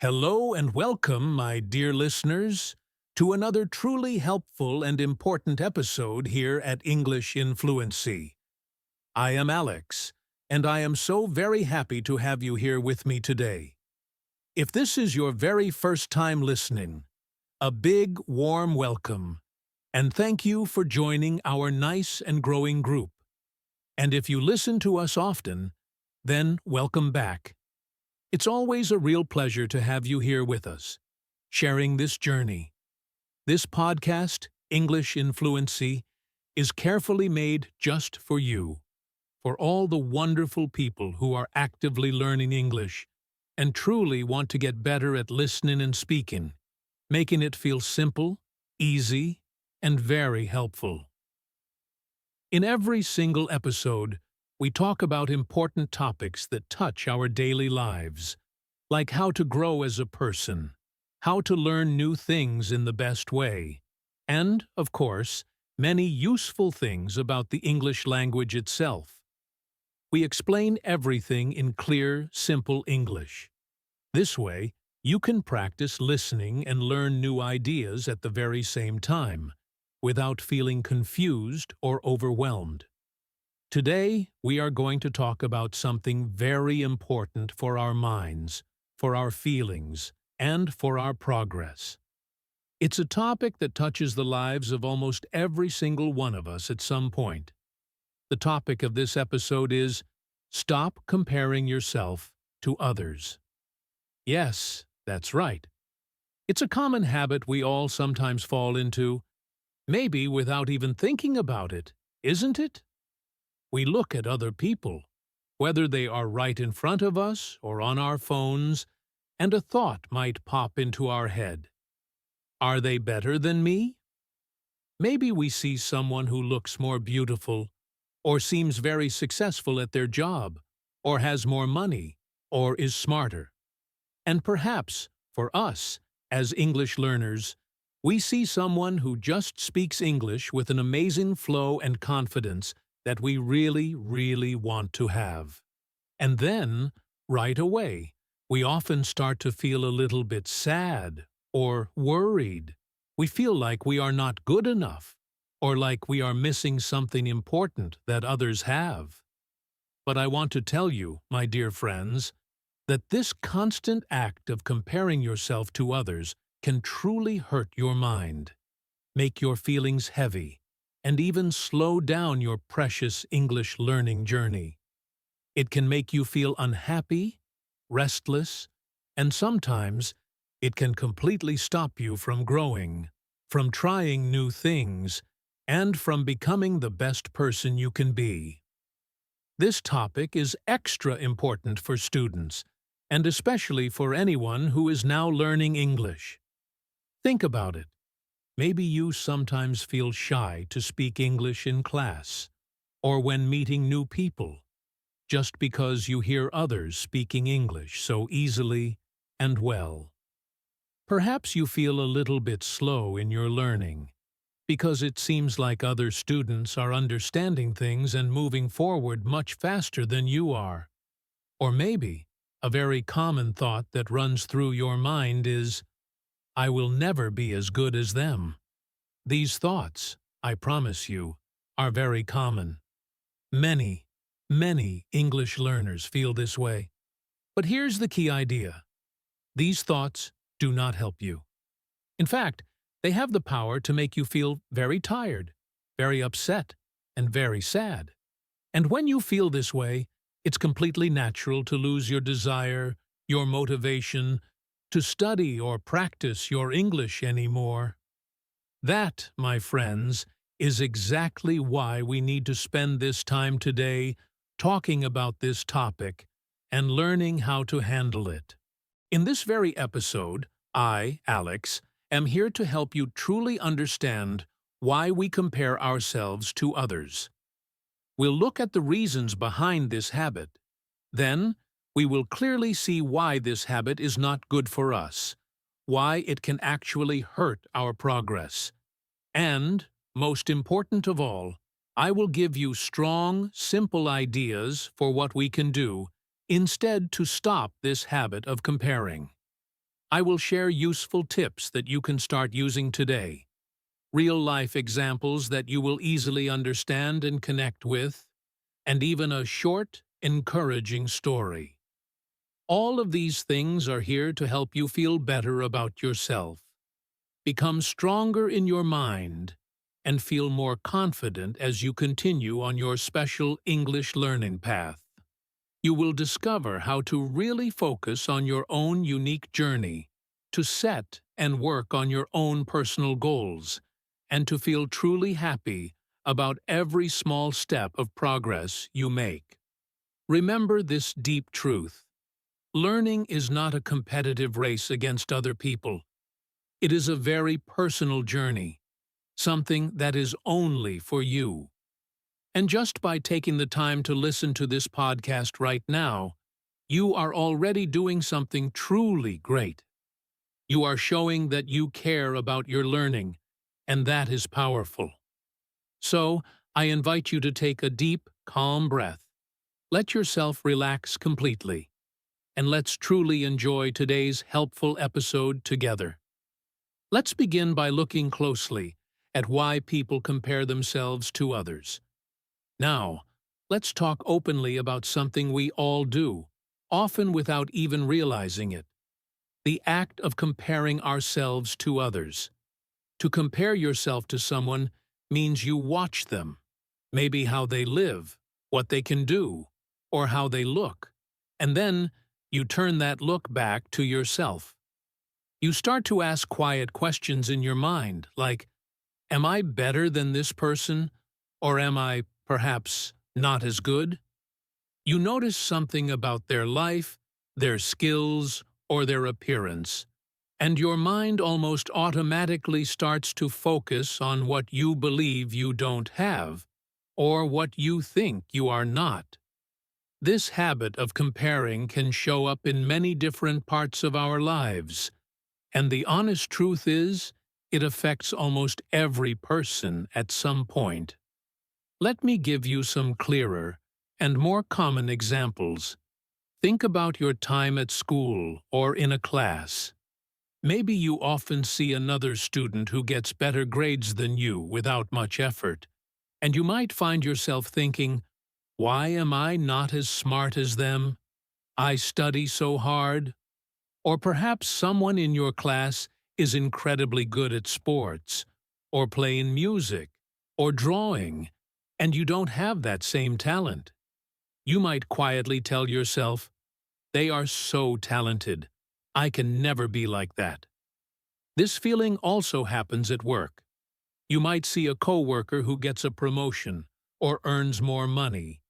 Hello and welcome, my dear listeners, to another truly helpful and important episode here at English in Fluency. I am Alex, and I am so very happy to have you here with me today. If this is your very first time listening, a big, warm welcome, and thank you for joining our nice and growing group. And if you listen to us often, then welcome back. It's always a real pleasure to have you here with us, sharing this journey. This podcast, English in Fluency, is carefully made just for you, for all the wonderful people who are actively learning English and truly want to get better at listening and speaking, making it feel simple, easy, and very helpful. In every single episode, we talk about important topics that touch our daily lives, like how to grow as a person, how to learn new things in the best way, and, of course, many useful things about the English language itself. We explain everything in clear, simple English. This way, you can practice listening and learn new ideas at the very same time, without feeling confused or overwhelmed. Today, we are going to talk about something very important for our minds, for our feelings, and for our progress. It's a topic that touches the lives of almost every single one of us at some point. The topic of this episode is Stop Comparing Yourself to Others. Yes, that's right. It's a common habit we all sometimes fall into, maybe without even thinking about it, isn't it? We look at other people, whether they are right in front of us or on our phones, and a thought might pop into our head. Are they better than me? Maybe we see someone who looks more beautiful, or seems very successful at their job, or has more money, or is smarter. And perhaps, for us, as English learners, we see someone who just speaks English with an amazing flow and confidence that we really want to have. And then, right away, we often start to feel a little bit sad or worried. We feel like we are not good enough, or like we are missing something important that others have. But I want to tell you, my dear friends, that this constant act of comparing yourself to others can truly hurt your mind, make your feelings heavy, and even slow down your precious English learning journey. It can make you feel unhappy, restless, and sometimes it can completely stop you from growing, from trying new things, and from becoming the best person you can be. This topic is extra important for students, and especially for anyone who is now learning English. Think about it. Maybe you sometimes feel shy to speak English in class, or when meeting new people, just because you hear others speaking English so easily and well. Perhaps you feel a little bit slow in your learning, because it seems like other students are understanding things and moving forward much faster than you are. Or maybe a very common thought that runs through your mind is, I will never be as good as them. These thoughts, I promise you, are very common. Many English learners feel this way. But here's the key idea. These thoughts do not help you. In fact, they have the power to make you feel very tired, very upset, and very sad. And when you feel this way, it's completely natural to lose your desire, your motivation, to study or practice your English anymore. That, my friends, is exactly why we need to spend this time today talking about this topic and learning how to handle it. In this very episode, I, Alex, am here to help you truly understand why we compare ourselves to others. We'll look at the reasons behind this habit. Then, we will clearly see why this habit is not good for us, why it can actually hurt our progress. And, most important of all, I will give you strong, simple ideas for what we can do instead to stop this habit of comparing. I will share useful tips that you can start using today, real-life examples that you will easily understand and connect with, and even a short, encouraging story. All of these things are here to help you feel better about yourself, become stronger in your mind, and feel more confident as you continue on your special English learning path. You will discover how to really focus on your own unique journey, to set and work on your own personal goals, and to feel truly happy about every small step of progress you make. Remember this deep truth. Learning is not a competitive race against other people. It is a very personal journey, something that is only for you. And just by taking the time to listen to this podcast right now, you are already doing something truly great. You are showing that you care about your learning, and that is powerful. So, I invite you to take a deep, calm breath. Let yourself relax completely, and let's truly enjoy today's helpful episode together. Let's begin by looking closely at why people compare themselves to others. Now, let's talk openly about something we all do, often without even realizing it. The act of comparing ourselves to others. To compare yourself to someone means you watch them, maybe how they live, what they can do, or how they look, and then you turn that look back to yourself. You start to ask quiet questions in your mind, like, am I better than this person, or am I, perhaps, not as good? You notice something about their life, their skills, or their appearance, and your mind almost automatically starts to focus on what you believe you don't have, or what you think you are not. This habit of comparing can show up in many different parts of our lives, and the honest truth is, it affects almost every person at some point. Let me give you some clearer and more common examples. Think about your time at school or in a class. Maybe you often see another student who gets better grades than you without much effort, and you might find yourself thinking, why am I not as smart as them? I study so hard. Or perhaps someone in your class is incredibly good at sports, or playing music, or drawing, and you don't have that same talent. You might quietly tell yourself, they are so talented. I can never be like that. This feeling also happens at work. You might see a coworker who gets a promotion or earns more money,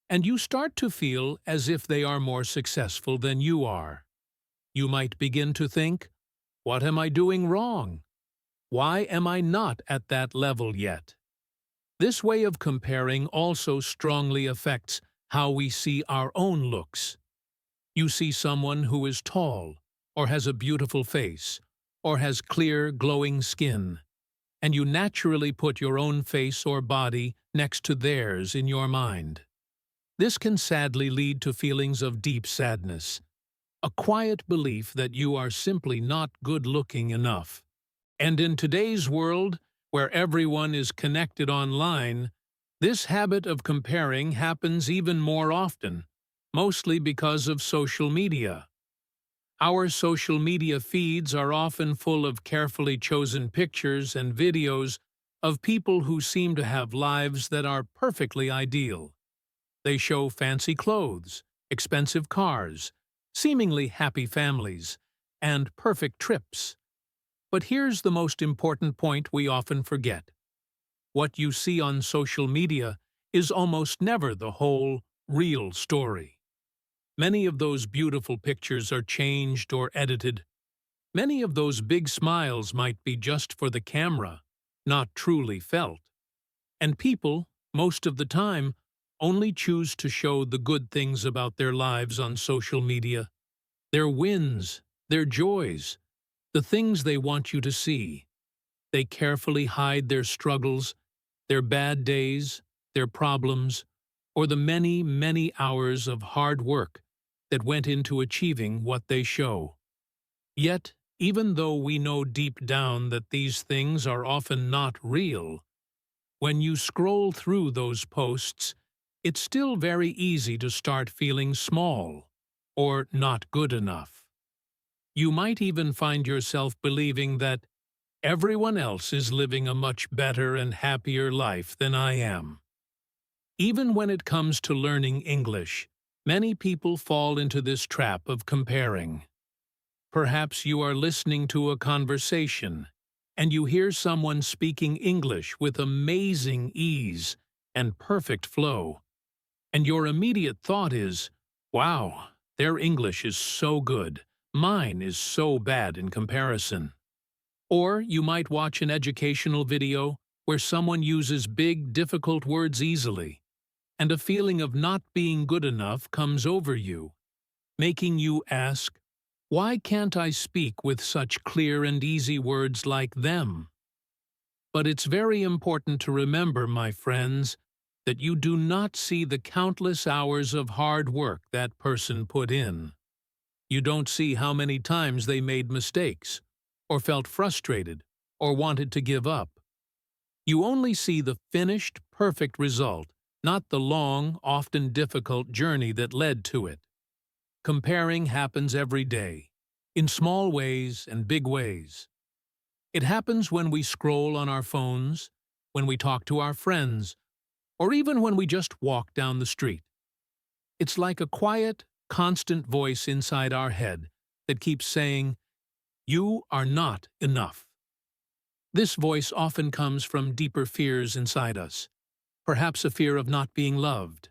and you start to feel as if they are more successful than you are. You might begin to think, what am I doing wrong? Why am I not at that level yet? This way of comparing also strongly affects how we see our own looks. You see someone who is tall, or has a beautiful face, or has clear, glowing skin, and you naturally put your own face or body next to theirs in your mind. This can sadly lead to feelings of deep sadness, a quiet belief that you are simply not good-looking enough. And in today's world, where everyone is connected online, this habit of comparing happens even more often, mostly because of social media. Our social media feeds are often full of carefully chosen pictures and videos of people who seem to have lives that are perfectly ideal. They show fancy clothes, expensive cars, seemingly happy families, and perfect trips. But here's the most important point we often forget. What you see on social media is almost never the whole, real story. Many of those beautiful pictures are changed or edited. Many of those big smiles might be just for the camera, not truly felt. And people, most of the time, only choose to show the good things about their lives on social media, their wins, their joys, the things they want you to see. They carefully hide their struggles, their bad days, their problems, or the many, many hours of hard work that went into achieving what they show. Yet, Even though we know deep down that these things are often not real, when you scroll through those posts, it's still very easy to start feeling small or not good enough. You might even find yourself believing that everyone else is living a much better and happier life than I am. Even when it comes to learning English, many people fall into this trap of comparing. Perhaps you are listening to a conversation, and you hear someone speaking English with amazing ease and perfect flow, and your immediate thought is, "Wow, their English is so good. Mine is so bad in comparison." Or you might watch an educational video where someone uses big, difficult words easily, and a feeling of not being good enough comes over you, making you ask, "Why can't I speak with such clear and easy words like them?" But it's very important to remember, my friends, that you do not see the countless hours of hard work that person put in. You don't see how many times they made mistakes, or felt frustrated, or wanted to give up. You only see the finished, perfect result, not the long, often difficult journey that led to it. Comparing happens every day, in small ways and big ways. It happens when we scroll on our phones, when we talk to our friends, or even when we just walk down the street. It's like a quiet, constant voice inside our head that keeps saying, "You are not enough." This voice often comes from deeper fears inside us, perhaps a fear of not being loved,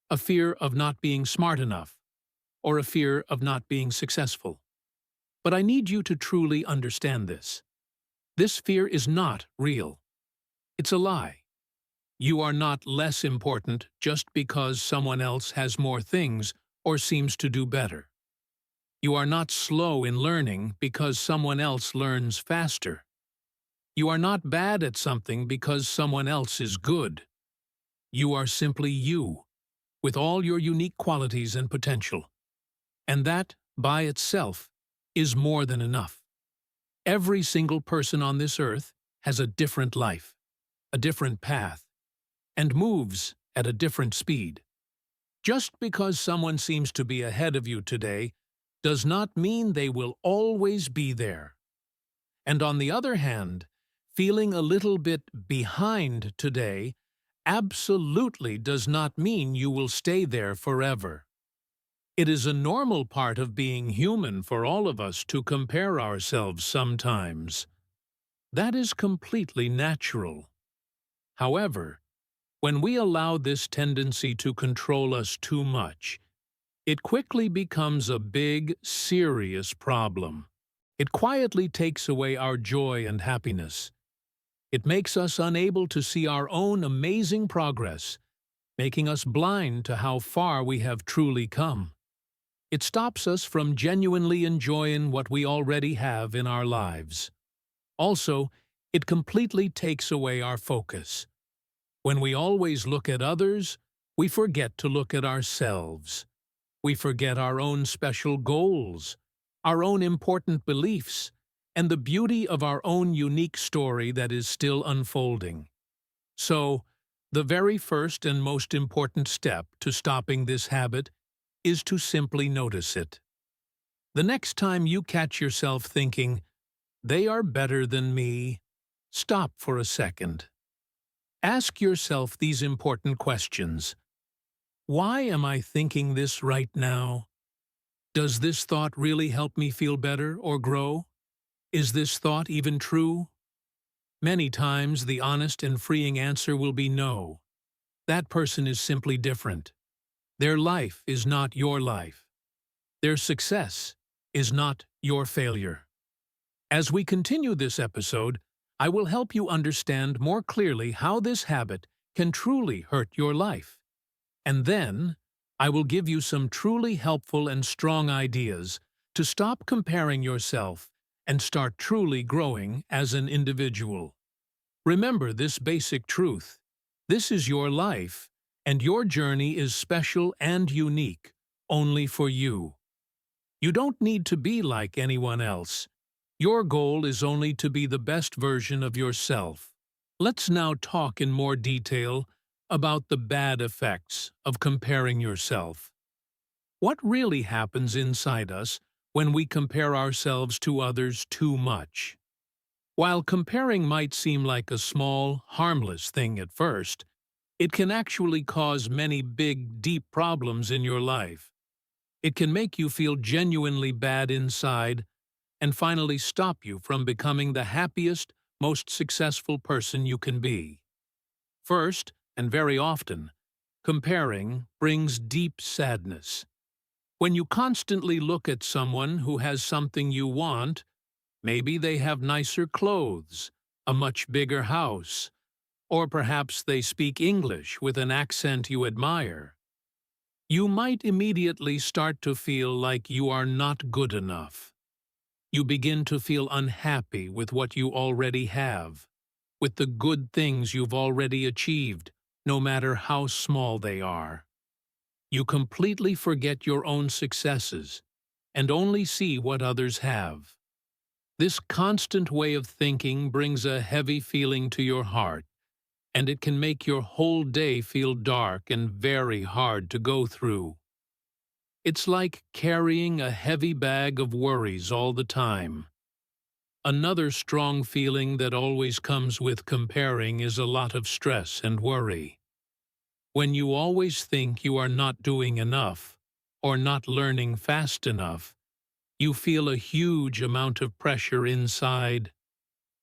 a fear of not being smart enough, or a fear of not being successful. But I need you to truly understand this. This fear is not real. It's a lie. You are not less important just because someone else has more things or seems to do better. You are not slow in learning because someone else learns faster. You are not bad at something because someone else is good. You are simply you, with all your unique qualities and potential. And that, by itself, is more than enough. Every single person on this earth has a different life, a different path, and moves at a different speed. Just because someone seems to be ahead of you today does not mean they will always be there. And on the other hand, feeling a little bit behind today absolutely does not mean you will stay there forever. It is a normal part of being human for all of us to compare ourselves sometimes. That is completely natural. However, when we allow this tendency to control us too much, it quickly becomes a big, serious problem. It quietly takes away our joy and happiness. It makes us unable to see our own amazing progress, making us blind to how far we have truly come. It stops us from genuinely enjoying what we already have in our lives. Also, it completely takes away our focus. When we always look at others, we forget to look at ourselves. We forget our own special goals, our own important beliefs, and the beauty of our own unique story that is still unfolding. So, the very first and most important step to stopping this habit is to simply notice it. The next time you catch yourself thinking, "They are better than me," stop for a second. Ask yourself these important questions. Why am I thinking this right now? Does this thought really help me feel better or grow? Is this thought even true? Many times the honest and freeing answer will be no. That person is simply different. Their life is not your life. Their success is not your failure. As we continue this episode, I will help you understand more clearly how this habit can truly hurt your life. And then, I will give you some truly helpful and strong ideas to stop comparing yourself and start truly growing as an individual. Remember this basic truth. This is your life, and your journey is special and unique, only for you. You don't need to be like anyone else. Your goal is only to be the best version of yourself. Let's now talk in more detail about the bad effects of comparing yourself. What really happens inside us when we compare ourselves to others too much? While comparing might seem like a small, harmless thing at first, it can actually cause many big, deep problems in your life. It can make you feel genuinely bad inside and finally stop you from becoming the happiest, most successful person you can be. First, and very often, comparing brings deep sadness. When you constantly look at someone who has something you want, maybe they have nicer clothes, a much bigger house, or perhaps they speak English with an accent you admire, you might immediately start to feel like you are not good enough. You begin to feel unhappy with what you already have, with the good things you've already achieved, no matter how small they are. You completely forget your own successes and only see what others have. This constant way of thinking brings a heavy feeling to your heart, and it can make your whole day feel dark and very hard to go through. It's like carrying a heavy bag of worries all the time. Another strong feeling that always comes with comparing is a lot of stress and worry. When you always think you are not doing enough or not learning fast enough, you feel a huge amount of pressure inside.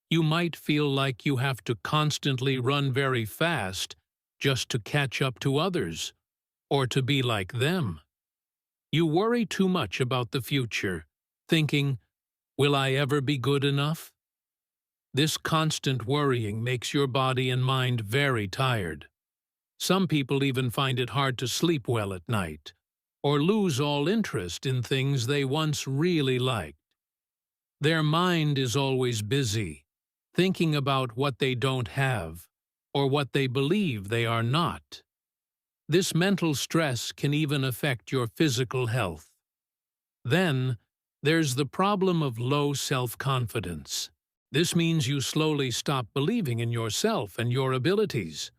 You might feel like you have to constantly run very fast just to catch up to others or to be like them. You worry too much about the future, thinking, will I ever be good enough? This constant worrying makes your body and mind very tired. Some people even find it hard to sleep well at night, or lose all interest in things they once really liked. Their mind is always busy, thinking about what they don't have, or what they believe they are not. This mental stress can even affect your physical health. Then, there's the problem of low self-confidence. This means you slowly stop believing in yourself and your abilities.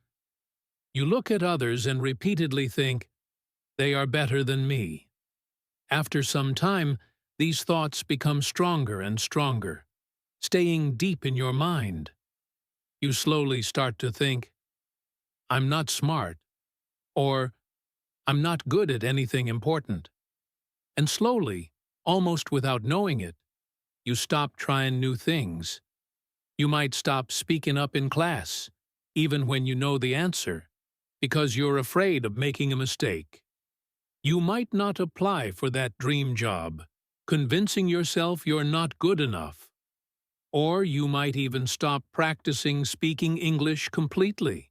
You look at others and repeatedly think, they are better than me. After some time, these thoughts become stronger and stronger, staying deep in your mind. You slowly start to think, I'm not smart, or I'm not good at anything important. And slowly, almost without knowing it, you stop trying new things. You might stop speaking up in class, even when you know the answer, because you're afraid of making a mistake. You might not apply for that dream job, convincing yourself you're not good enough. Or you might even stop practicing speaking English completely,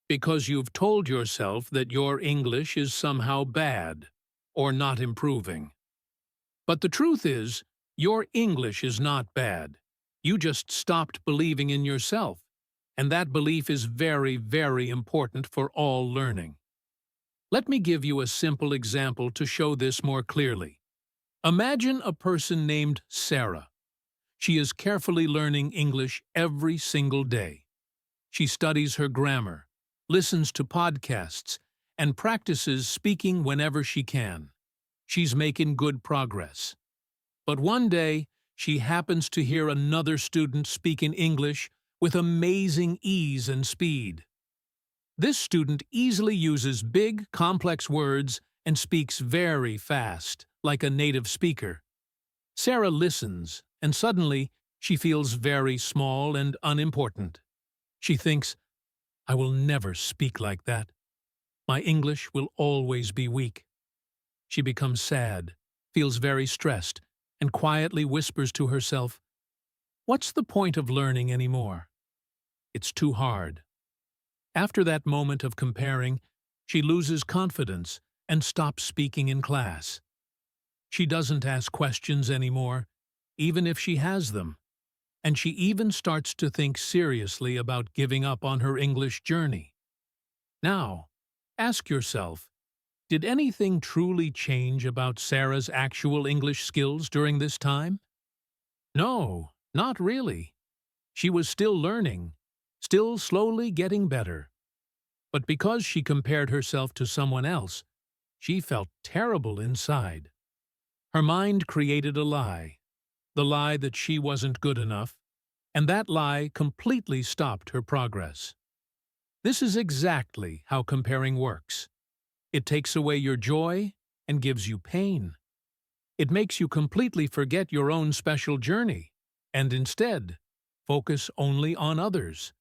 because you've told yourself that your English is somehow bad or not improving. But the truth is, your English is not bad. You just stopped believing in yourself, and that belief is very, very important for all learning. Let me give you a simple example to show this more clearly. Imagine a person named Sarah. She is carefully learning English every single day. She studies her grammar, listens to podcasts, and practices speaking whenever she can. She's making good progress. But one day, she happens to hear another student speak in English with amazing ease and speed. This student easily uses big, complex words and speaks very fast, like a native speaker. Sarah listens, and suddenly, she feels very small and unimportant. She thinks, I will never speak like that. My English will always be weak. She becomes sad, feels very stressed, and quietly whispers to herself, what's the point of learning anymore? It's too hard. After that moment of comparing, she loses confidence and stops speaking in class. She doesn't ask questions anymore, even if she has them, and she even starts to think seriously about giving up on her English journey. Now, ask yourself, did anything truly change about Sarah's actual English skills during this time? No, not really. She was still learning, still slowly getting better. But because she compared herself to someone else, she felt terrible inside. Her mind created a lie, the lie that she wasn't good enough, and that lie completely stopped her progress. This is exactly how comparing works. It takes away your joy and gives you pain. It makes you completely forget your own special journey, and instead, focus only on others.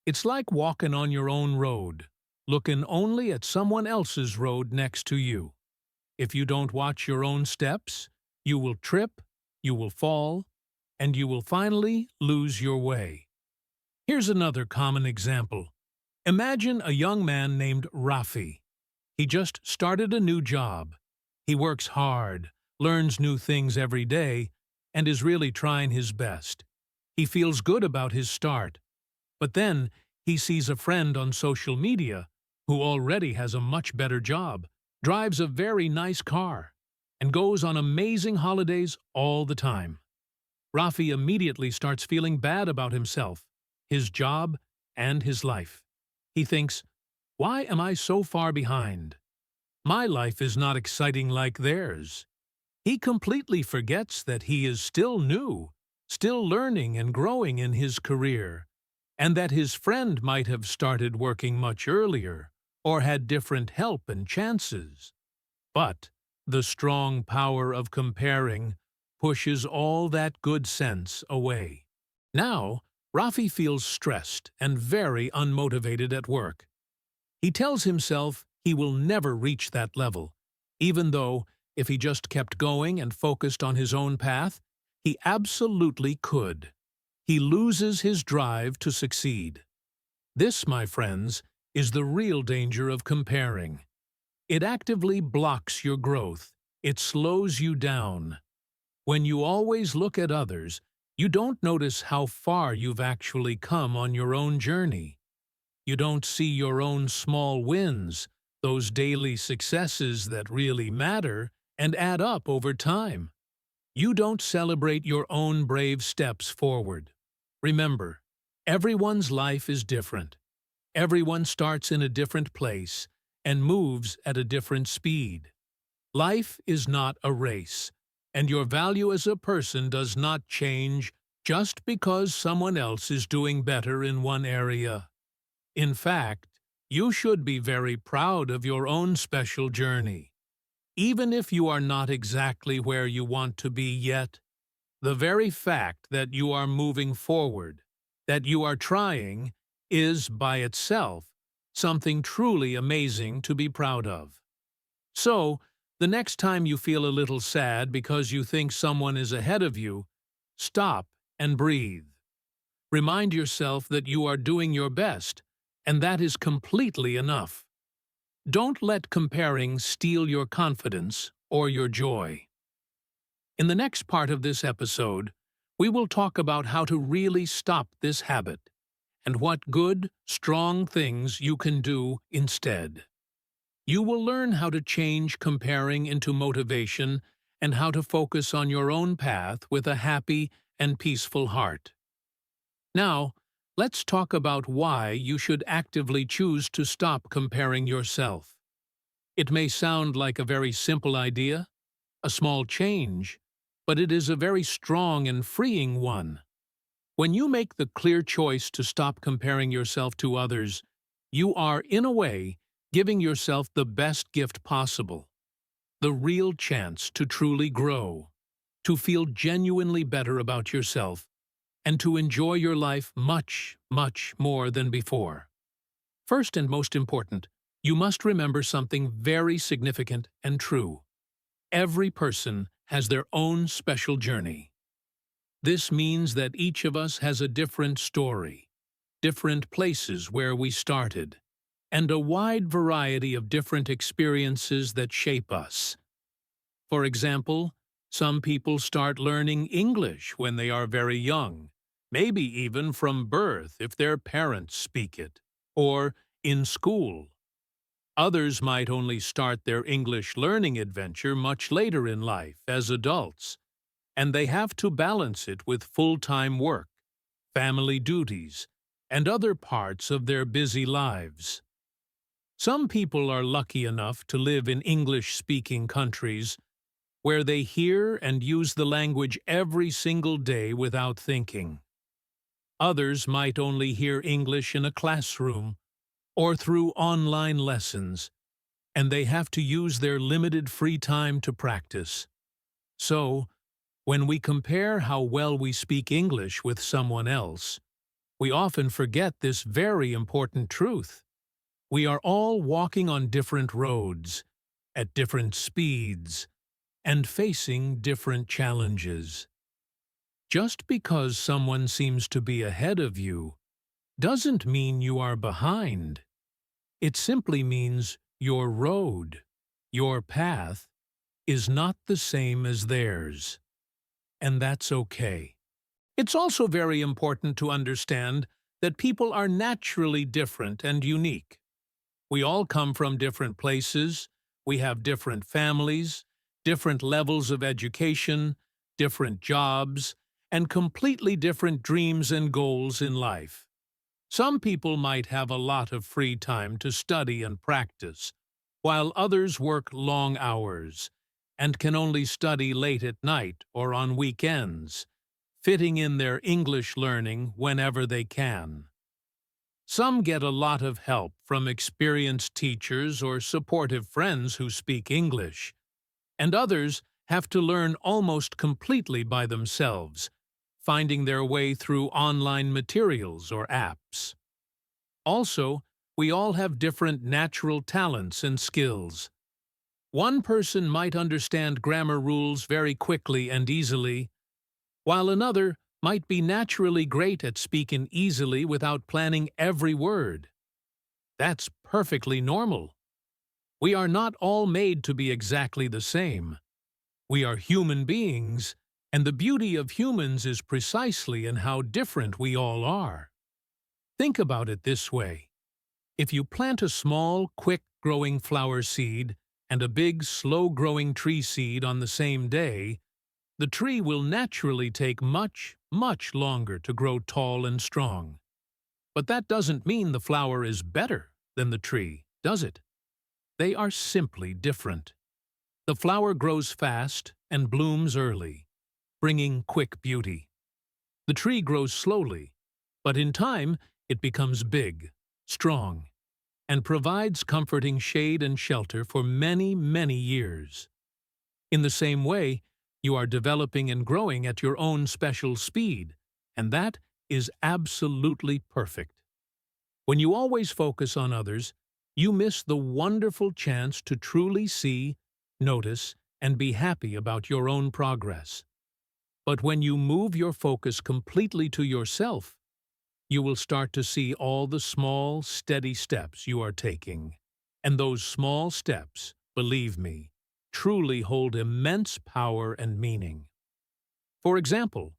It's like walking on your own road, looking only at someone else's road next to you. If you don't watch your own steps, you will trip, you will fall, and you will finally lose your way. Here's another common example. Imagine a young man named Rafi. He just started a new job. He works hard, learns new things every day, and is really trying his best. He feels good about his start. But then he sees a friend on social media who already has a much better job, drives a very nice car, and goes on amazing holidays all the time. Rafi immediately starts feeling bad about himself, his job, and his life. He thinks, "Why am I so far behind? My life is not exciting like theirs." He completely forgets that he is still new, still learning and growing in his career, and that his friend might have started working much earlier or had different help and chances. But the strong power of comparing pushes all that good sense away. Now, Rafi feels stressed and very unmotivated at work. He tells himself he will never reach that level, even though, if he just kept going and focused on his own path, he absolutely could. He loses his drive to succeed. This, my friends, is the real danger of comparing. It actively blocks your growth. It slows you down. When you always look at others, you don't notice how far you've actually come on your own journey. You don't see your own small wins, those daily successes that really matter and add up over time. You don't celebrate your own brave steps forward. Remember, everyone's life is different. Everyone starts in a different place and moves at a different speed. Life is not a race, and your value as a person does not change just because someone else is doing better in one area. In fact, you should be very proud of your own special journey. Even if you are not exactly where you want to be yet, the very fact that you are moving forward, that you are trying, is, by itself, something truly amazing to be proud of. So, the next time you feel a little sad because you think someone is ahead of you, stop and breathe. Remind yourself that you are doing your best, and that is completely enough. Don't let comparing steal your confidence or your joy. In the next part of this episode, we will talk about how to really stop this habit and what good, strong things you can do instead. You will learn how to change comparing into motivation and how to focus on your own path with a happy and peaceful heart. Now, let's talk about why you should actively choose to stop comparing yourself. It may sound like a very simple idea, a small change, but it is a very strong and freeing one. When you make the clear choice to stop comparing yourself to others, you are, in a way, giving yourself the best gift possible, the real chance to truly grow, to feel genuinely better about yourself, and to enjoy your life much, much more than before. First and most important, you must remember something very significant and true. Every person has their own special journey. This means that each of us has a different story, different places where we started, and a wide variety of different experiences that shape us. For example, some people start learning English when they are very young, maybe even from birth if their parents speak it, or in school. Others might only start their English learning adventure much later in life, as adults. and they have to balance it with full-time work, family duties, and other parts of their busy lives. Some people are lucky enough to live in English-speaking countries where they hear and use the language every single day without thinking. Others might only hear English in a classroom or through online lessons, and they have to use their limited free time to practice. So, when we compare how well we speak English with someone else, we often forget this very important truth. We are all walking on different roads, at different speeds, and facing different challenges. Just because someone seems to be ahead of you doesn't mean you are behind. It simply means your road, your path, is not the same as theirs. And that's okay. It's also very important to understand that people are naturally different and unique. We all come from different places, we have different families, different levels of education, different jobs, and completely different dreams and goals in life. Some people might have a lot of free time to study and practice, while others work long hours and can only study late at night or on weekends, fitting in their English learning whenever they can. Some get a lot of help from experienced teachers or supportive friends who speak English, and others have to learn almost completely by themselves, finding their way through online materials or apps. Also, we all have different natural talents and skills. One person might understand grammar rules very quickly and easily, while another might be naturally great at speaking easily without planning every word. That's perfectly normal. We are not all made to be exactly the same. We are human beings, and the beauty of humans is precisely in how different we all are. Think about it this way. If you plant a small, quick-growing flower seed and a big, slow-growing tree seed on the same day, the tree will naturally take much, much longer to grow tall and strong. But that doesn't mean the flower is better than the tree, does it? They are simply different. The flower grows fast and blooms early, bringing quick beauty. The tree grows slowly, but in time it becomes big, strong, and provides comforting shade and shelter for many, many years. In the same way, you are developing and growing at your own special speed, and that is absolutely perfect. When you always focus on others, you miss the wonderful chance to truly see, notice, and be happy about your own progress. But when you move your focus completely to yourself, you will start to see all the small, steady steps you are taking. And those small steps, believe me, truly hold immense power and meaning. For example,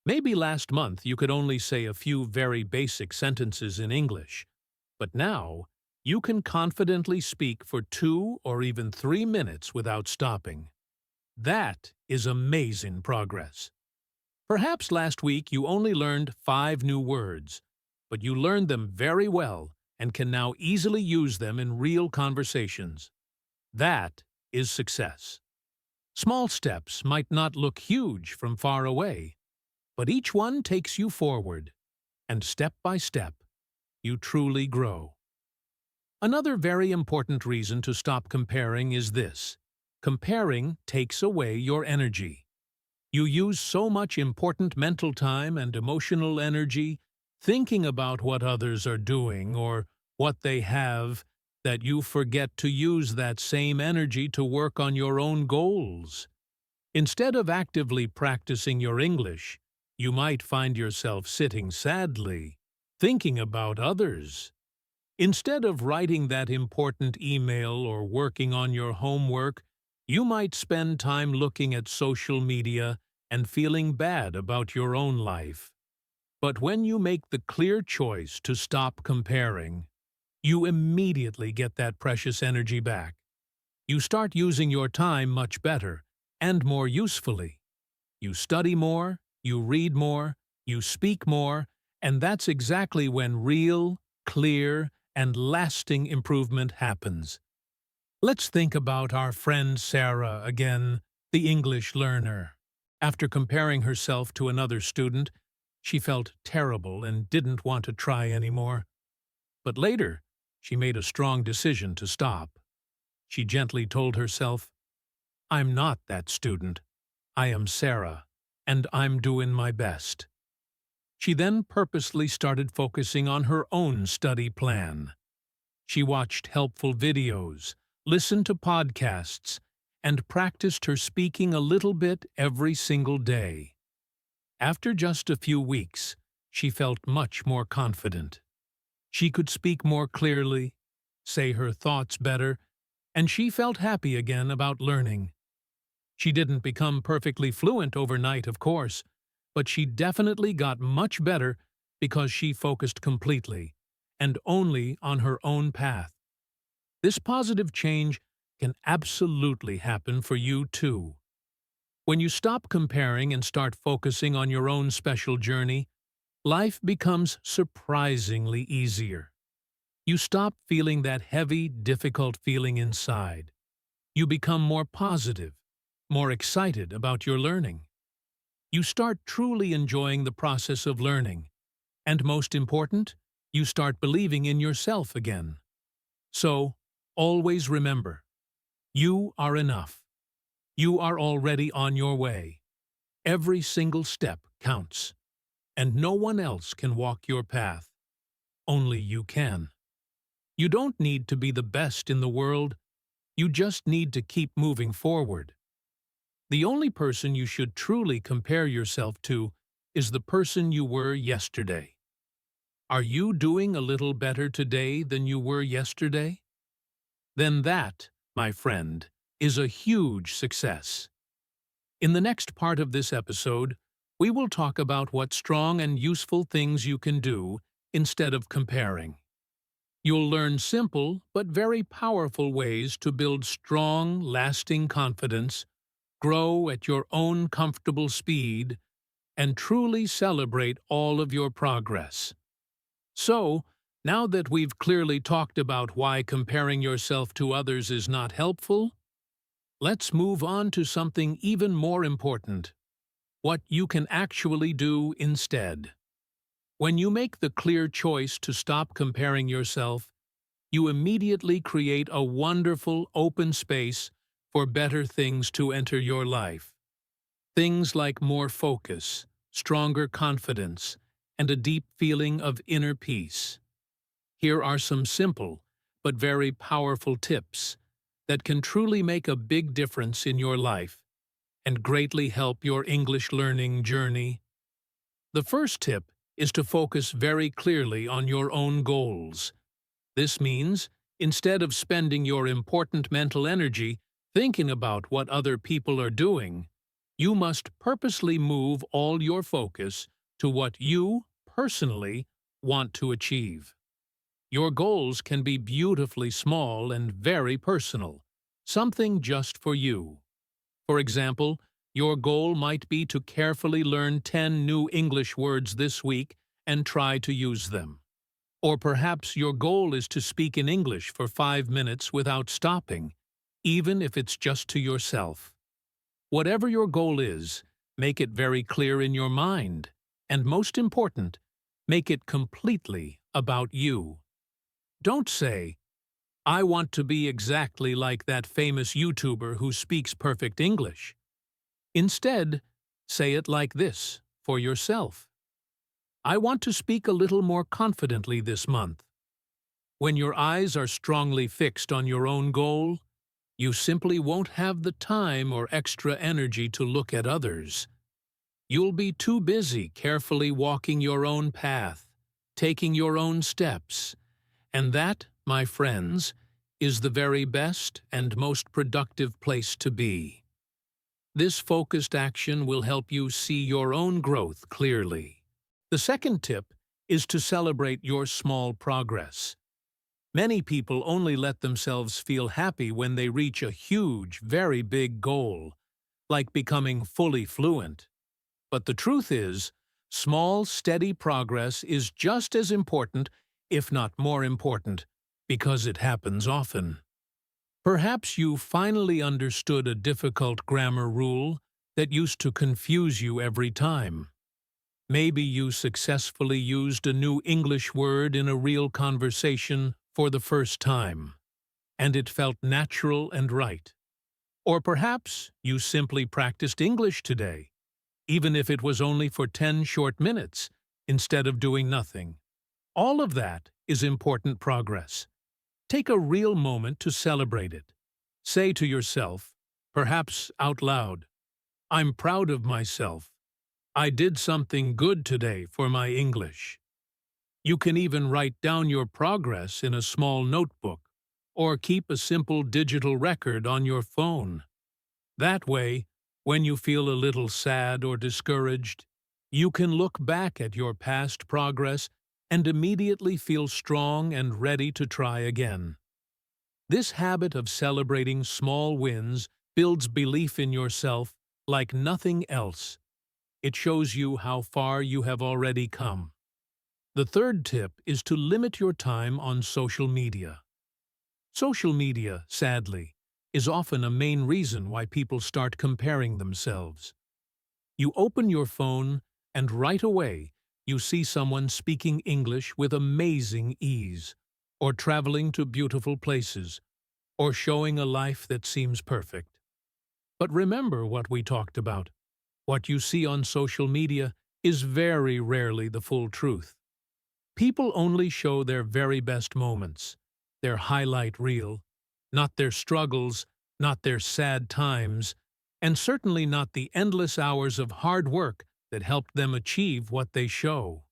maybe last month you could only say a few very basic sentences in English, but now you can confidently speak for 2 or even 3 minutes without stopping. That is amazing progress. Perhaps last week you only learned 5 new words, but you learned them very well and can now easily use them in real conversations. That is success. Small steps might not look huge from far away, but each one takes you forward, and step by step, you truly grow. Another very important reason to stop comparing is this: comparing takes away your energy. You use so much important mental time and emotional energy thinking about what others are doing or what they have that you forget to use that same energy to work on your own goals. Instead of actively practicing your English, you might find yourself sitting sadly, thinking about others. Instead of writing that important email or working on your homework, you might spend time looking at social media and feeling bad about your own life. But when you make the clear choice to stop comparing, you immediately get that precious energy back. You start using your time much better and more usefully. You study more, you read more, you speak more, and that's exactly when real, clear, and lasting improvement happens. Let's think about our friend Sarah again, the English learner. After comparing herself to another student, she felt terrible and didn't want to try anymore. But later, she made a strong decision to stop. She gently told herself, "I'm not that student. I am Sarah, and I'm doing my best." She then purposely started focusing on her own study plan. She watched helpful videos, listened to podcasts, and practiced her speaking a little bit every single day. After just a few weeks, she felt much more confident. She could speak more clearly, say her thoughts better, and she felt happy again about learning. She didn't become perfectly fluent overnight, of course, but she definitely got much better because she focused completely and only on her own path. This positive change can absolutely happen for you too. When you stop comparing and start focusing on your own special journey, life becomes surprisingly easier. You stop feeling that heavy, difficult feeling inside. You become more positive, more excited about your learning. You start truly enjoying the process of learning. And most important, you start believing in yourself again. So, always remember, you are enough. You are already on your way. Every single step counts. And no one else can walk your path. Only you can. You don't need to be the best in the world. You just need to keep moving forward. The only person you should truly compare yourself to is the person you were yesterday. Are you doing a little better today than you were yesterday? Then that, my friend, is a huge success. In the next part of this episode, we will talk about what strong and useful things you can do instead of comparing. You'll learn simple but very powerful ways to build strong, lasting confidence, grow at your own comfortable speed, and truly celebrate all of your progress. So, now that we've clearly talked about why comparing yourself to others is not helpful, let's move on to something even more important: what you can actually do instead. When you make the clear choice to stop comparing yourself, you immediately create a wonderful open space for better things to enter your life. Things like more focus, stronger confidence, and a deep feeling of inner peace. Here are some simple but very powerful tips that can truly make a big difference in your life and greatly help your English learning journey. The first tip is to focus very clearly on your own goals. This means, instead of spending your important mental energy thinking about what other people are doing, you must purposely move all your focus to what you, personally, want to achieve. Your goals can be beautifully small and very personal, something just for you. For example, your goal might be to carefully learn 10 new English words this week and try to use them. Or perhaps your goal is to speak in English for 5 minutes without stopping, even if it's just to yourself. Whatever your goal is, make it very clear in your mind, and most important, make it completely about you. Don't say, "I want to be exactly like that famous YouTuber who speaks perfect English." Instead, say it like this, for yourself: "I want to speak a little more confidently this month." When your eyes are strongly fixed on your own goal, you simply won't have the time or extra energy to look at others. You'll be too busy carefully walking your own path, taking your own steps, and that, my friends, is the very best and most productive place to be. This focused action will help you see your own growth clearly. The second tip is to celebrate your small progress. Many people only let themselves feel happy when they reach a huge, very big goal, like becoming fully fluent. But the truth is, small, steady progress is just as important, if not more important, because it happens often. Perhaps you finally understood a difficult grammar rule that used to confuse you every time. Maybe you successfully used a new English word in a real conversation for the first time, and it felt natural and right. Or perhaps you simply practiced English today, even if it was only for 10 short minutes, instead of doing nothing. All of that is important progress. Take a real moment to celebrate it. Say to yourself, perhaps out loud, "I'm proud of myself. I did something good today for my English." You can even write down your progress in a small notebook or keep a simple digital record on your phone. That way, when you feel a little sad or discouraged, you can look back at your past progress and immediately feel strong and ready to try again. This habit of celebrating small wins builds belief in yourself like nothing else. It shows you how far you have already come. The third tip is to limit your time on social media. Social media, sadly, is often a main reason why people start comparing themselves. You open your phone, and right away, you see someone speaking English with amazing ease, or traveling to beautiful places, or showing a life that seems perfect. But remember what we talked about. What you see on social media is very rarely the full truth. People only show their very best moments, their highlight reel, not their struggles, not their sad times, and certainly not the endless hours of hard work that helped them achieve what they show.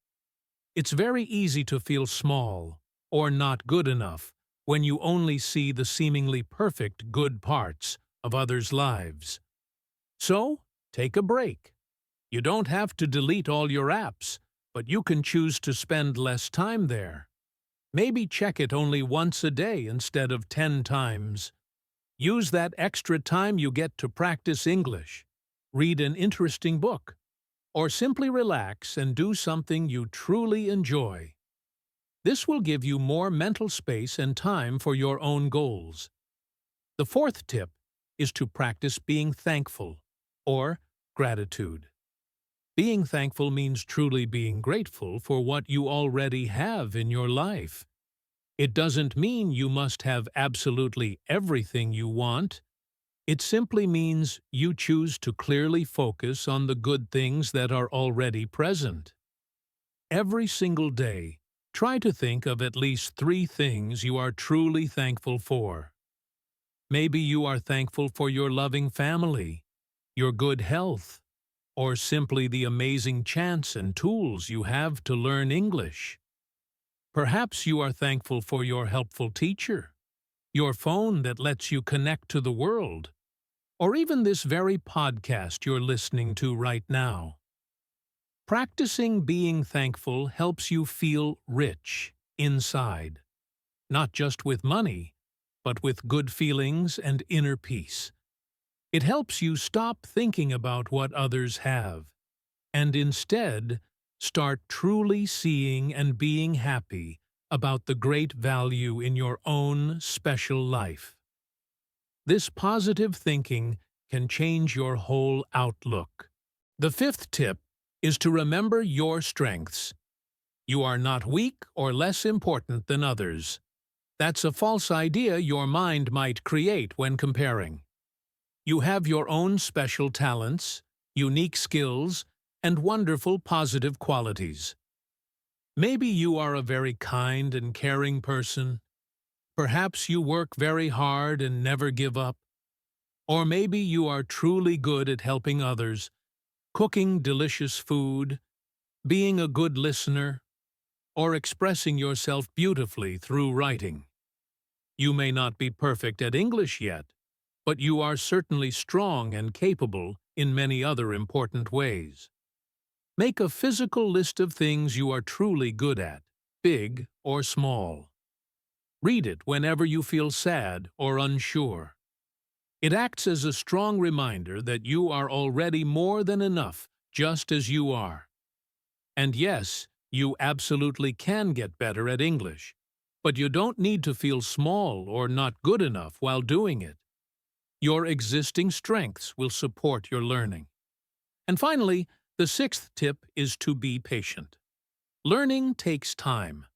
It's very easy to feel small or not good enough when you only see the seemingly perfect good parts of others' lives. So, take a break. You don't have to delete all your apps, but you can choose to spend less time there. Maybe check it only once a day instead of 10 times. Use that extra time you get to practice English, read an interesting book, or simply relax and do something you truly enjoy. This will give you more mental space and time for your own goals. The fourth tip is to practice being thankful, or gratitude. Being thankful means truly being grateful for what you already have in your life. It doesn't mean you must have absolutely everything you want. It simply means you choose to clearly focus on the good things that are already present. Every single day, try to think of at least 3 things you are truly thankful for. Maybe you are thankful for your loving family, your good health, or simply the amazing chance and tools you have to learn English. Perhaps you are thankful for your helpful teacher, your phone that lets you connect to the world, or even this very podcast you're listening to right now. Practicing being thankful helps you feel rich inside, not just with money, but with good feelings and inner peace. It helps you stop thinking about what others have, and instead start truly seeing and being happy about the great value in your own special life. This positive thinking can change your whole outlook. The fifth tip is to remember your strengths. You are not weak or less important than others. That's a false idea your mind might create when comparing. You have your own special talents, unique skills, and wonderful positive qualities. Maybe you are a very kind and caring person. Perhaps you work very hard and never give up. Or maybe you are truly good at helping others, cooking delicious food, being a good listener, or expressing yourself beautifully through writing. You may not be perfect at English yet, but you are certainly strong and capable in many other important ways. Make a physical list of things you are truly good at, big or small. Read it whenever you feel sad or unsure. It acts as a strong reminder that you are already more than enough just as you are. And yes, you absolutely can get better at English, but you don't need to feel small or not good enough while doing it. Your existing strengths will support your learning. And finally, the sixth tip is to be patient. Learning takes time.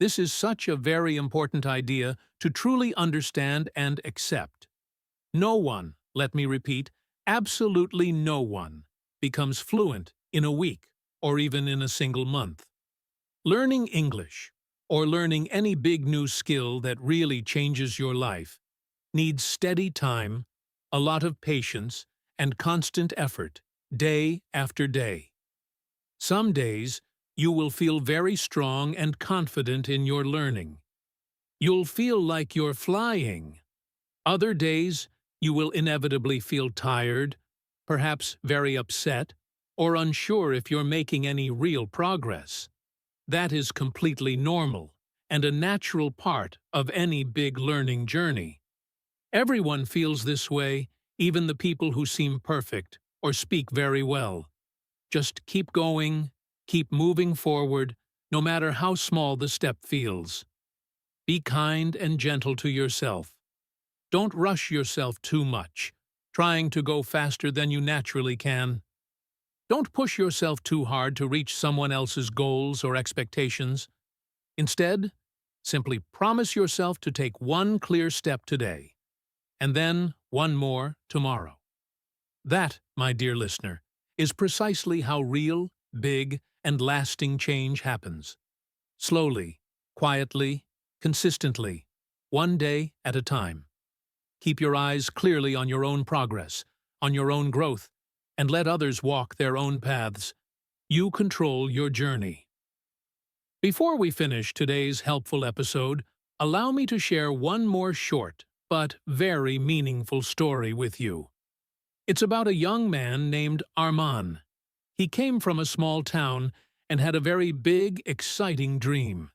This is such a very important idea to truly understand and accept. No one, let me repeat, absolutely no one, becomes fluent in a week or even in a single month. Learning English, or learning any big new skill that really changes your life, needs steady time, a lot of patience, and constant effort, day after day. Some days, you will feel very strong and confident in your learning. You'll feel like you're flying. Other days, you will inevitably feel tired, perhaps very upset, or unsure if you're making any real progress. That is completely normal and a natural part of any big learning journey. Everyone feels this way, even the people who seem perfect or speak very well. Just keep going, keep moving forward, no matter how small the step feels. Be kind and gentle to yourself. Don't rush yourself too much, trying to go faster than you naturally can. Don't push yourself too hard to reach someone else's goals or expectations. Instead, simply promise yourself to take one clear step today, and then one more tomorrow. That, my dear listener, is precisely how real, big, and lasting change happens. Slowly, quietly, consistently, one day at a time. Keep your eyes clearly on your own progress, on your own growth, and let others walk their own paths. You control your journey. Before we finish today's helpful episode, allow me to share one more short but very meaningful story with you. It's about a young man named Arman. He came from a small town and had a very big, exciting dream.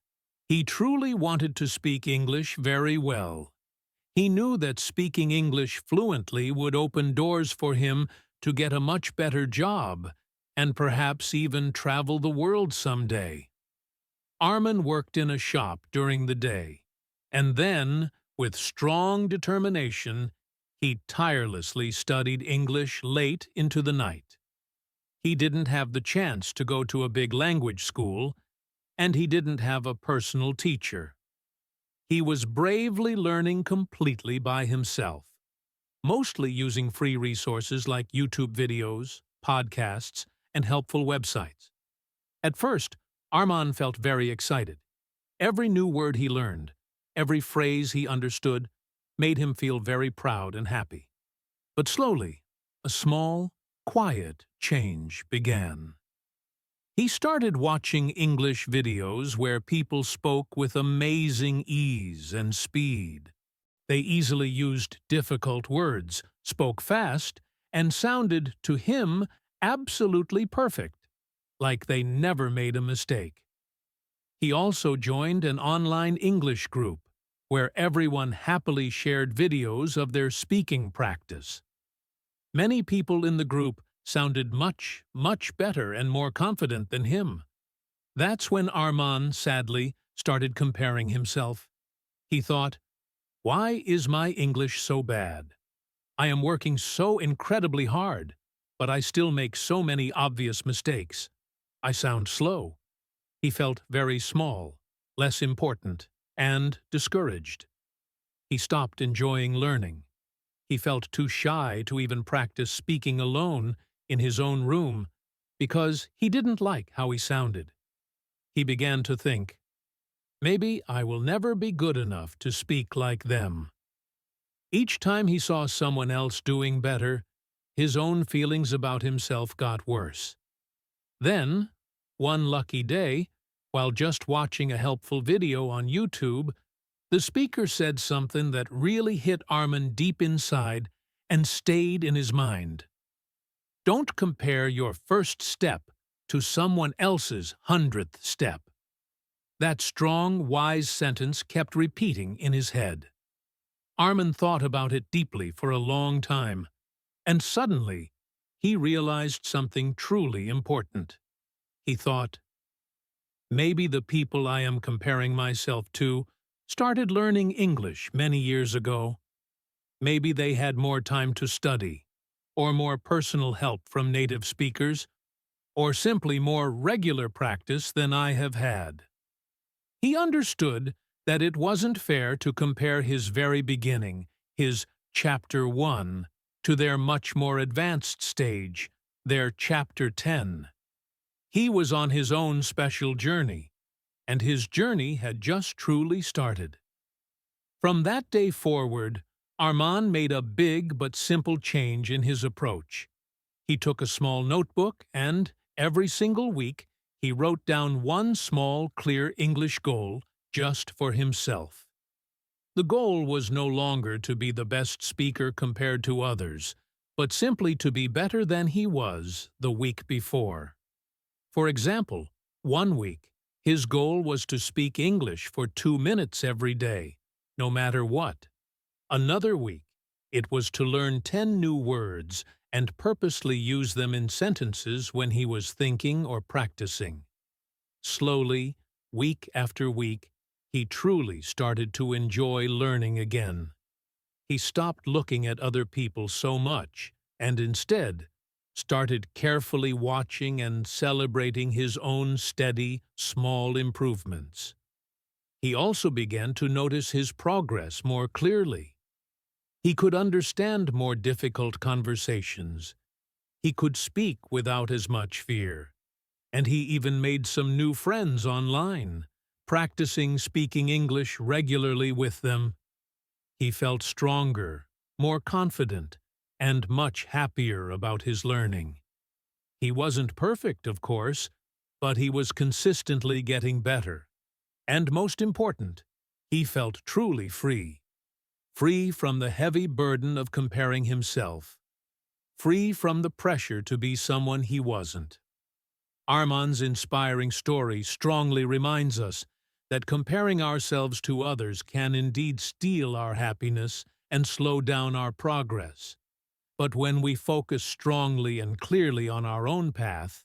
He truly wanted to speak English very well. He knew that speaking English fluently would open doors for him to get a much better job and perhaps even travel the world someday. Arman worked in a shop during the day, and then, with strong determination, he tirelessly studied English late into the night. He didn't have the chance to go to a big language school, and he didn't have a personal teacher. He was bravely learning completely by himself, mostly using free resources like YouTube videos, podcasts, and helpful websites. At first, Arman felt very excited. Every new word he learned, every phrase he understood, made him feel very proud and happy. But slowly, a small, quiet change began. He started watching English videos where people spoke with amazing ease and speed. They easily used difficult words, spoke fast, and sounded, to him, absolutely perfect, like they never made a mistake. He also joined an online English group, where everyone happily shared videos of their speaking practice. Many people in the group sounded much, much better and more confident than him. That's when Arman, sadly, started comparing himself. He thought, "Why is my English so bad? I am working so incredibly hard, but I still make so many obvious mistakes. I sound slow." He felt very small, less important, and discouraged. He stopped enjoying learning. He felt too shy to even practice speaking alone in his own room because he didn't like how he sounded. He began to think, maybe I will never be good enough to speak like them. Each time he saw someone else doing better, his own feelings about himself got worse. Then, one lucky day, while just watching a helpful video on YouTube, the speaker said something that really hit Arman deep inside and stayed in his mind. Don't compare your first step to someone else's 100th step. That strong, wise sentence kept repeating in his head. Arman thought about it deeply for a long time, and suddenly, he realized something truly important. He thought, maybe the people I am comparing myself to started learning English many years ago. Maybe they had more time to study, or more personal help from native speakers, or simply more regular practice than I have had. He understood that it wasn't fair to compare his very beginning, his Chapter 1, to their much more advanced stage, their Chapter 10. He was on his own special journey, and his journey had just truly started. From that day forward, Arman made a big but simple change in his approach. He took a small notebook and, every single week, he wrote down one small, clear English goal just for himself. The goal was no longer to be the best speaker compared to others, but simply to be better than he was the week before. For example, one week, his goal was to speak English for 2 minutes every day, no matter what. Another week, it was to learn 10 new words and purposely use them in sentences when he was thinking or practicing. Slowly, week after week, he truly started to enjoy learning again. He stopped looking at other people so much and instead started carefully watching and celebrating his own steady, small improvements. He also began to notice his progress more clearly. He could understand more difficult conversations. He could speak without as much fear. And he even made some new friends online, practicing speaking English regularly with them. He felt stronger, more confident, and much happier about his learning. He wasn't perfect, of course, but he was consistently getting better. And most important, he felt truly free. Free from the heavy burden of comparing himself. Free from the pressure to be someone he wasn't. Arman's inspiring story strongly reminds us that comparing ourselves to others can indeed steal our happiness and slow down our progress. But when we focus strongly and clearly on our own path,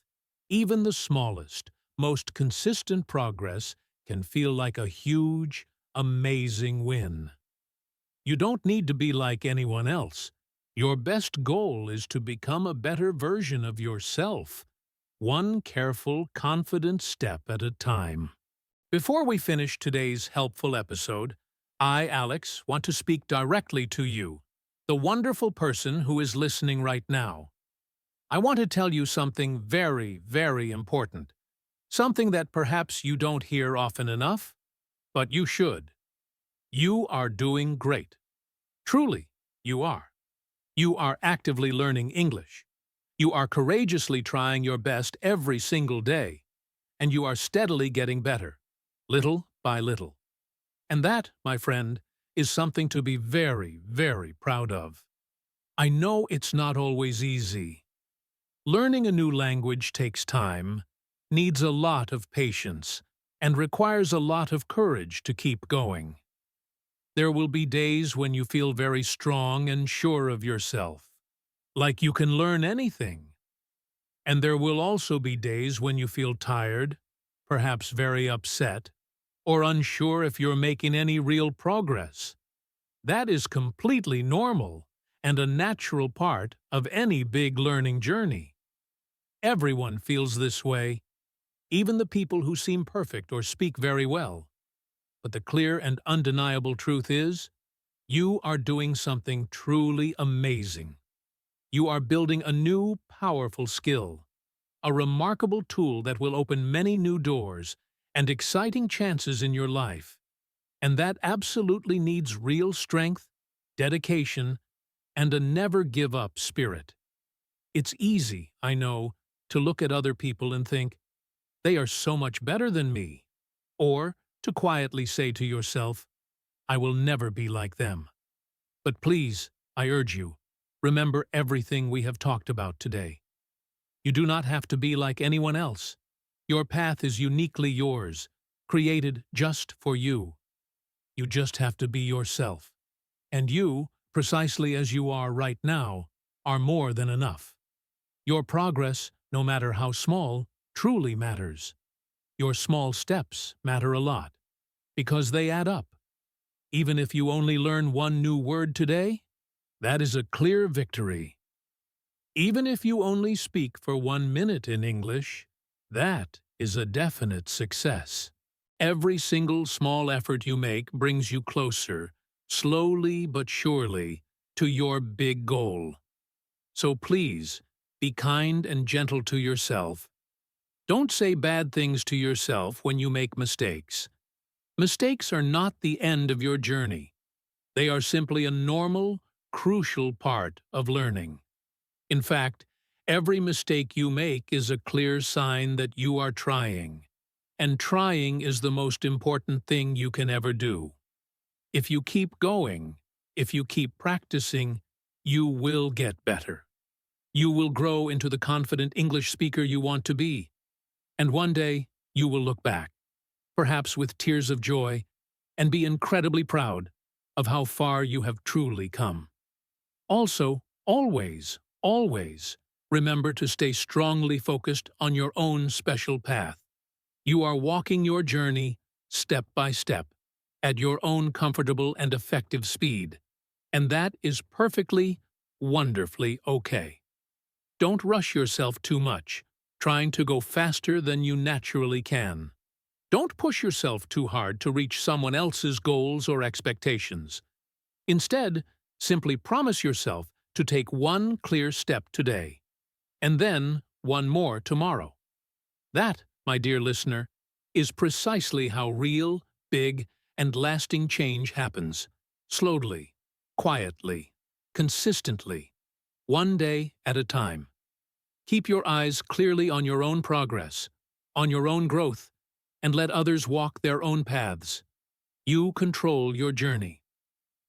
even the smallest, most consistent progress can feel like a huge, amazing win. You don't need to be like anyone else. Your best goal is to become a better version of yourself, one careful, confident step at a time. Before we finish today's helpful episode, I, Alex, want to speak directly to you, the wonderful person who is listening right now. I want to tell you something very, very important. Something that perhaps you don't hear often enough, but you should. You are doing great. Truly, you are. You are actively learning English. You are courageously trying your best every single day, and you are steadily getting better, little by little. And that, my friend, is something to be very, very proud of. I know it's not always easy. Learning a new language takes time, needs a lot of patience, and requires a lot of courage to keep going. There will be days when you feel very strong and sure of yourself, like you can learn anything. And there will also be days when you feel tired, perhaps very upset, or unsure if you're making any real progress. That is completely normal and a natural part of any big learning journey. Everyone feels this way, even the people who seem perfect or speak very well. But the clear and undeniable truth is, you are doing something truly amazing. You are building a new, powerful skill, a remarkable tool that will open many new doors and exciting chances in your life. And that absolutely needs real strength, dedication, and a never-give-up spirit. It's easy, I know, to look at other people and think, they are so much better than me, or to quietly say to yourself, I will never be like them. But please, I urge you, remember everything we have talked about today. You do not have to be like anyone else. Your path is uniquely yours, created just for you. You just have to be yourself. And you, precisely as you are right now, are more than enough. Your progress, no matter how small, truly matters. Your small steps matter a lot, because they add up. Even if you only learn one new word today, that is a clear victory. Even if you only speak for 1 minute in English, that is a definite success. Every single small effort you make brings you closer, slowly but surely, to your big goal. So please, be kind and gentle to yourself. Don't say bad things to yourself when you make mistakes. Mistakes are not the end of your journey. They are simply a normal, crucial part of learning. In fact, every mistake you make is a clear sign that you are trying. And trying is the most important thing you can ever do. If you keep going, if you keep practicing, you will get better. You will grow into the confident English speaker you want to be. And one day, you will look back, perhaps with tears of joy, and be incredibly proud of how far you have truly come. Also, always, always, remember to stay strongly focused on your own special path. You are walking your journey, step by step, at your own comfortable and effective speed. And that is perfectly, wonderfully okay. Don't rush yourself too much, trying to go faster than you naturally can. Don't push yourself too hard to reach someone else's goals or expectations. Instead, simply promise yourself to take one clear step today, and then one more tomorrow. That, my dear listener, is precisely how real, big, and lasting change happens. Slowly, quietly, consistently, one day at a time. Keep your eyes clearly on your own progress, on your own growth, and let others walk their own paths. You control your journey.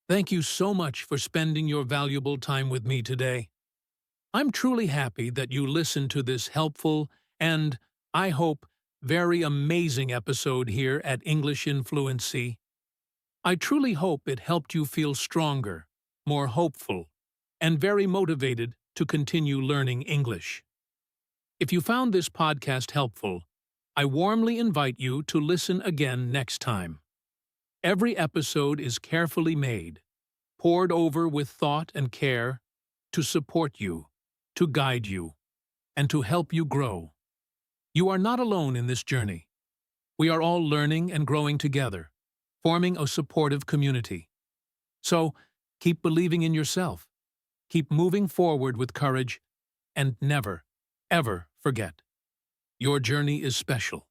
Thank you so much for spending your valuable time with me today. I'm truly happy that you listened to this helpful and, I hope, very amazing episode here at English in Fluency. I truly hope it helped you feel stronger, more hopeful, and very motivated to continue learning English. If you found this podcast helpful, I warmly invite you to listen again next time. Every episode is carefully made, poured over with thought and care, to support you, to guide you, and to help you grow. You are not alone in this journey. We are all learning and growing together, forming a supportive community. So, keep believing in yourself, keep moving forward with courage, and never, ever forget. Your journey is special,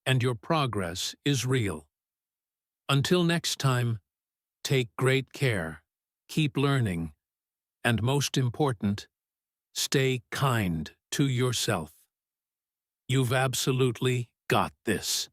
and your progress is real. Until next time, take great care, keep learning, and most important, stay kind to yourself. You've absolutely got this.